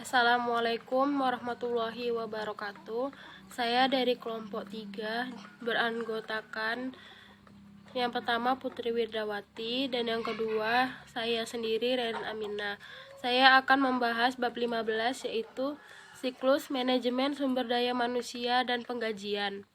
Assalamualaikum warahmatullahi wabarakatuh. Saya dari kelompok 3 beranggotakan yang pertama Putri Wirdawati dan yang kedua saya sendiri Rerin Aminah. Saya akan membahas bab 15 yaitu siklus manajemen sumber daya manusia dan penggajian.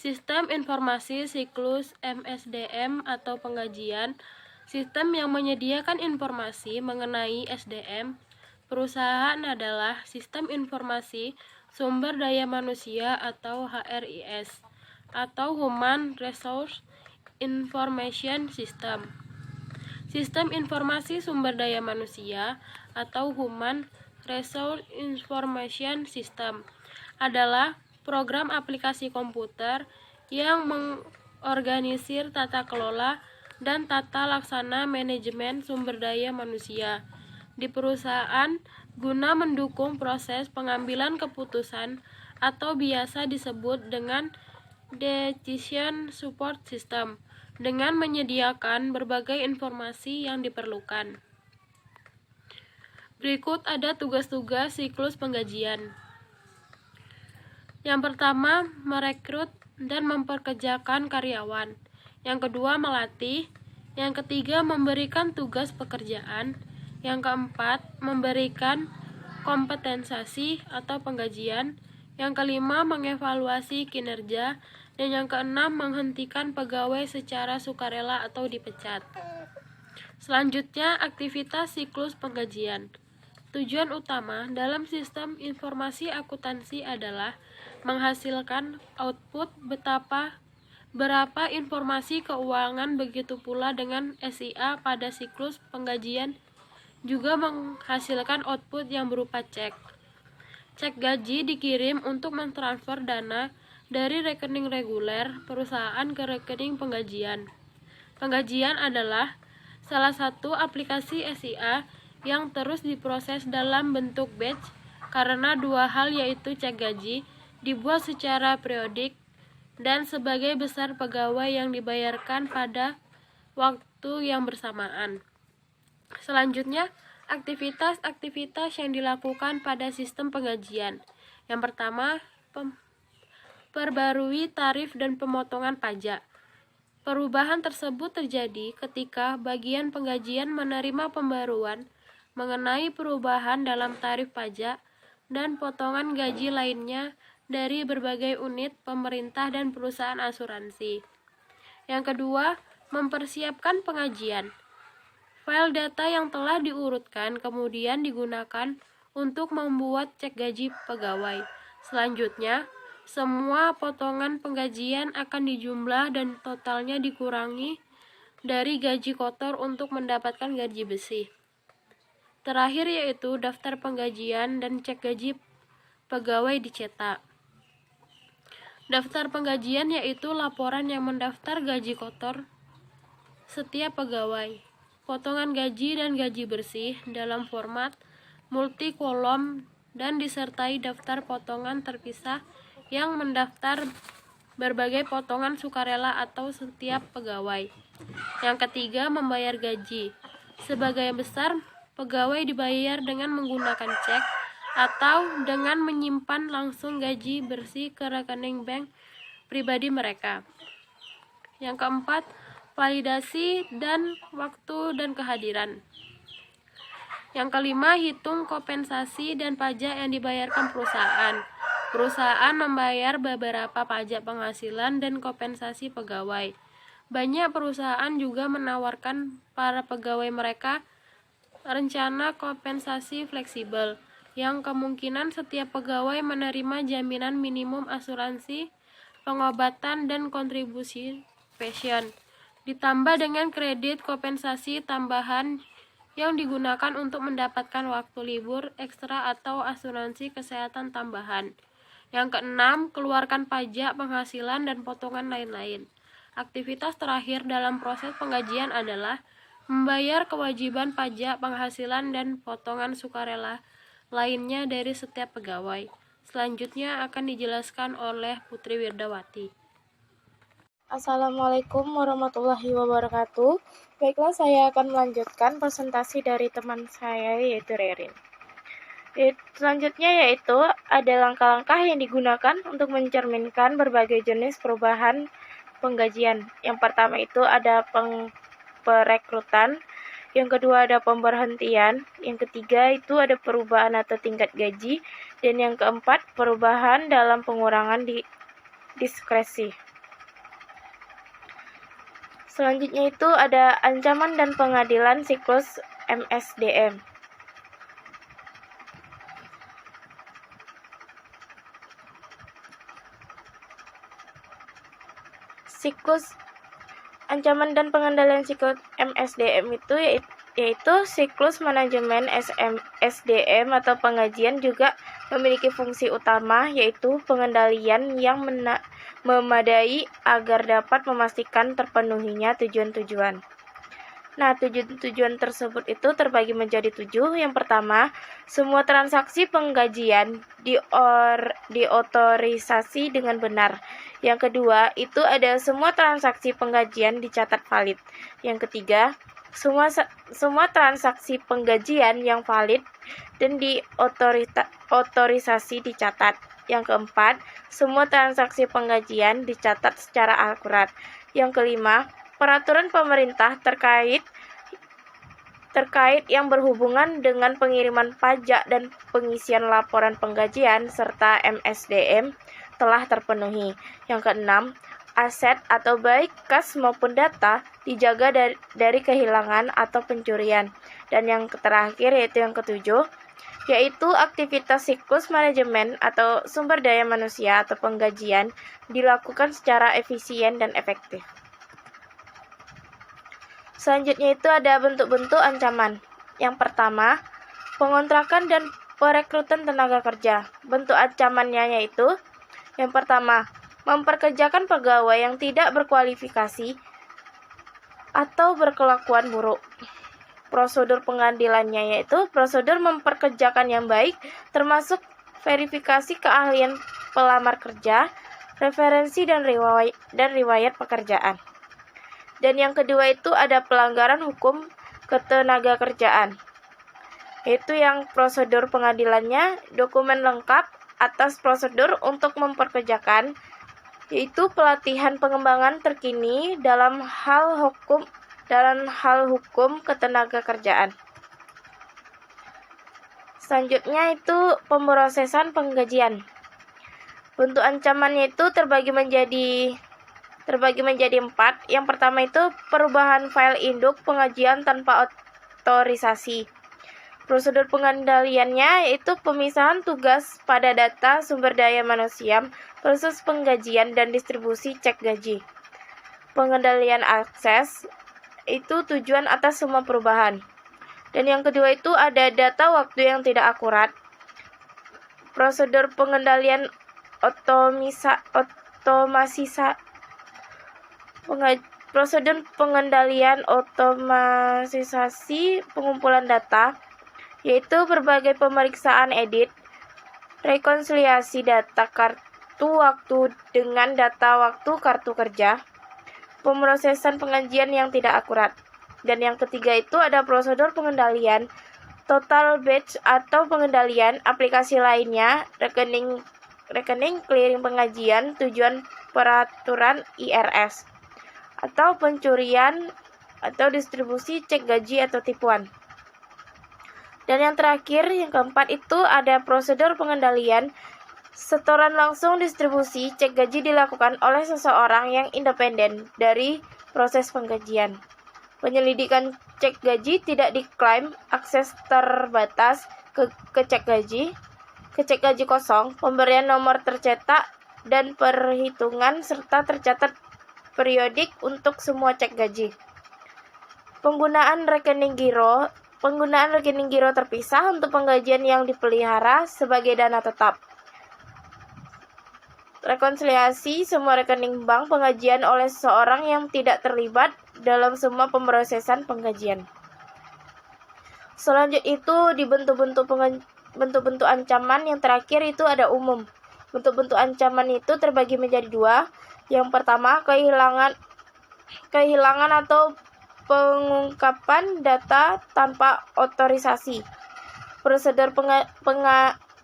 Sistem informasi siklus MSDM atau penggajian, sistem yang menyediakan informasi mengenai SDM perusahaan adalah Sistem Informasi Sumber Daya Manusia atau HRIS atau Human Resource Information System. Sistem Informasi Sumber Daya Manusia atau Human Resource Information System adalah program aplikasi komputer yang mengorganisir tata kelola dan tata laksana manajemen sumber daya manusia di perusahaan guna mendukung proses pengambilan keputusan atau biasa disebut dengan Decision Support System dengan menyediakan berbagai informasi yang diperlukan. Berikut ada tugas-tugas siklus penggajian. Yang pertama, merekrut dan memperkerjakan karyawan. Yang kedua, melatih. Yang ketiga, memberikan tugas pekerjaan. Yang keempat, memberikan kompensasi atau penggajian. Yang kelima, mengevaluasi kinerja. Dan yang keenam, menghentikan pegawai secara sukarela atau dipecat. Selanjutnya, aktivitas siklus penggajian. Tujuan utama dalam sistem informasi akuntansi adalah menghasilkan output berapa informasi keuangan, begitu pula dengan SIA pada siklus penggajian juga menghasilkan output yang berupa cek. Cek gaji dikirim untuk mentransfer dana dari rekening reguler perusahaan ke rekening penggajian. Penggajian adalah salah satu aplikasi SIA yang terus diproses dalam bentuk batch karena dua hal yaitu cek gaji dibuat secara periodik dan sebagai besar pegawai yang dibayarkan pada waktu yang bersamaan. Selanjutnya, aktivitas-aktivitas yang dilakukan pada sistem penggajian. Yang pertama, perbarui tarif dan pemotongan pajak. Perubahan tersebut terjadi ketika bagian penggajian menerima pembaruan mengenai perubahan dalam tarif pajak dan potongan gaji lainnya dari berbagai unit pemerintah dan perusahaan asuransi. Yang kedua, mempersiapkan pengajian. File data yang telah diurutkan kemudian digunakan untuk membuat cek gaji pegawai. Selanjutnya, semua potongan penggajian akan dijumlah dan totalnya dikurangi dari gaji kotor untuk mendapatkan gaji bersih. Terakhir yaitu daftar penggajian dan cek gaji pegawai dicetak. Daftar penggajian yaitu laporan yang mendaftar gaji kotor setiap pegawai, potongan gaji dan gaji bersih dalam format multi kolom dan disertai daftar potongan terpisah yang mendaftar berbagai potongan sukarela atau setiap pegawai. Yang ketiga, membayar gaji. Sebagai besar, pegawai dibayar dengan menggunakan cek atau dengan menyimpan langsung gaji bersih ke rekening bank pribadi mereka. Yang keempat, validasi dan waktu dan kehadiran. Yang kelima, hitung kompensasi dan pajak yang dibayarkan perusahaan. Perusahaan membayar beberapa pajak penghasilan dan kompensasi pegawai. Banyak perusahaan juga menawarkan para pegawai mereka rencana kompensasi fleksibel, yang kemungkinan setiap pegawai menerima jaminan minimum asuransi, pengobatan, dan kontribusi pensiun, ditambah dengan kredit kompensasi tambahan yang digunakan untuk mendapatkan waktu libur ekstra atau asuransi kesehatan tambahan. Yang keenam, keluarkan pajak penghasilan dan potongan lain-lain. Aktivitas terakhir dalam proses penggajian adalah membayar kewajiban pajak penghasilan dan potongan sukarela lainnya dari setiap pegawai. Selanjutnya akan dijelaskan oleh Putri Wirdawati. Assalamualaikum warahmatullahi wabarakatuh. Baiklah, saya akan melanjutkan presentasi dari teman saya yaitu Rerin. Selanjutnya yaitu ada langkah-langkah yang digunakan untuk mencerminkan berbagai jenis perubahan penggajian. Yang pertama itu ada perekrutan, yang kedua ada pemberhentian, yang ketiga itu ada perubahan atau tingkat gaji, dan yang keempat perubahan dalam pengurangan diskresi. Selanjutnya itu ada ancaman dan pengadilan siklus MSDM. Siklus ancaman dan pengendalian siklus MSDM itu yaitu siklus manajemen SDM atau penggajian juga memiliki fungsi utama, yaitu pengendalian yang memadai agar dapat memastikan terpenuhinya tujuan-tujuan. Nah, tujuan-tujuan tersebut itu terbagi menjadi 7. Yang pertama, semua transaksi penggajian diotorisasi dengan benar. Yang kedua, itu ada semua transaksi penggajian dicatat valid. Yang ketiga, semua transaksi penggajian yang valid dan diotorisasi dicatat. Yang keempat, semua transaksi penggajian dicatat secara akurat. Yang kelima, peraturan pemerintah terkait yang berhubungan dengan pengiriman pajak dan pengisian laporan penggajian serta MSDM telah terpenuhi. Yang keenam, aset atau baik kas maupun data dijaga dari kehilangan atau pencurian. Dan yang terakhir yaitu yang ketujuh, yaitu aktivitas siklus manajemen atau sumber daya manusia atau penggajian dilakukan secara efisien dan efektif. Selanjutnya itu ada bentuk-bentuk ancaman. Yang pertama, pengontrakan dan perekrutan tenaga kerja. Bentuk ancamannya yaitu yang pertama, memperkerjakan pegawai yang tidak berkualifikasi atau berkelakuan buruk. Prosedur pengadilannya yaitu prosedur memperkerjakan yang baik, termasuk verifikasi keahlian pelamar kerja, referensi dan riwayat pekerjaan. Dan yang kedua itu ada pelanggaran hukum ketenaga kerjaan, yaitu yang prosedur pengadilannya dokumen lengkap atas prosedur untuk memperkerjakan, yaitu pelatihan pengembangan terkini dalam hal hukum ketenaga kerjaan. Selanjutnya itu pemrosesan penggajian. Bentuk ancamannya itu terbagi menjadi 4. Yang pertama itu perubahan file induk penggajian tanpa otorisasi. Prosedur pengendaliannya yaitu pemisahan tugas pada data sumber daya manusia, proses penggajian dan distribusi cek gaji. Pengendalian akses itu tujuan atas semua perubahan. Dan yang kedua itu ada data waktu yang tidak akurat. Prosedur pengendalian prosedur pengendalian otomatisasi pengumpulan data, yaitu berbagai pemeriksaan edit, rekonsiliasi data kartu waktu dengan data waktu kartu kerja, pemrosesan penggajian yang tidak akurat. Dan yang ketiga itu ada prosedur pengendalian total batch atau pengendalian aplikasi lainnya, rekening clearing penggajian, tujuan peraturan IRS, atau pencurian atau distribusi cek gaji atau tipuan. Dan yang terakhir, yang keempat itu ada prosedur pengendalian setoran langsung distribusi cek gaji dilakukan oleh seseorang yang independen dari proses penggajian. Penyelidikan cek gaji tidak diklaim, akses terbatas ke cek gaji kosong, pemberian nomor tercetak dan perhitungan serta tercatat periodik untuk semua cek gaji. Penggunaan rekening giro terpisah untuk penggajian yang dipelihara sebagai dana tetap. Rekonsiliasi semua rekening bank penggajian oleh seseorang yang tidak terlibat dalam semua pemrosesan penggajian. Selanjutnya itu di bentuk-bentuk ancaman yang terakhir itu ada umum. Bentuk-bentuk ancaman itu terbagi menjadi 2. Yang pertama, kehilangan atau pengungkapan data tanpa otorisasi. Prosedur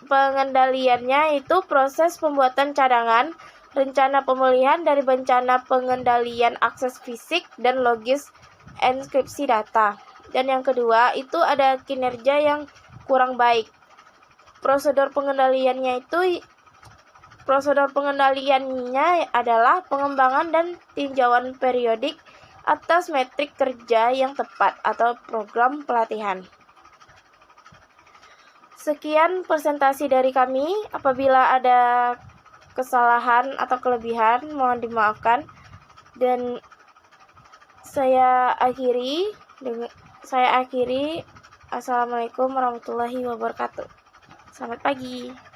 pengendaliannya itu proses pembuatan cadangan, rencana pemulihan dari bencana, pengendalian akses fisik dan logis, enkripsi data. Dan yang kedua itu ada kinerja yang kurang baik. Prosedur pengendaliannya adalah pengembangan dan tinjauan periodik atas metrik kerja yang tepat atau program pelatihan. Sekian presentasi dari kami. Apabila ada kesalahan atau kelebihan, mohon dimaafkan. Dan saya akhiri. Assalamualaikum warahmatullahi wabarakatuh. Selamat pagi.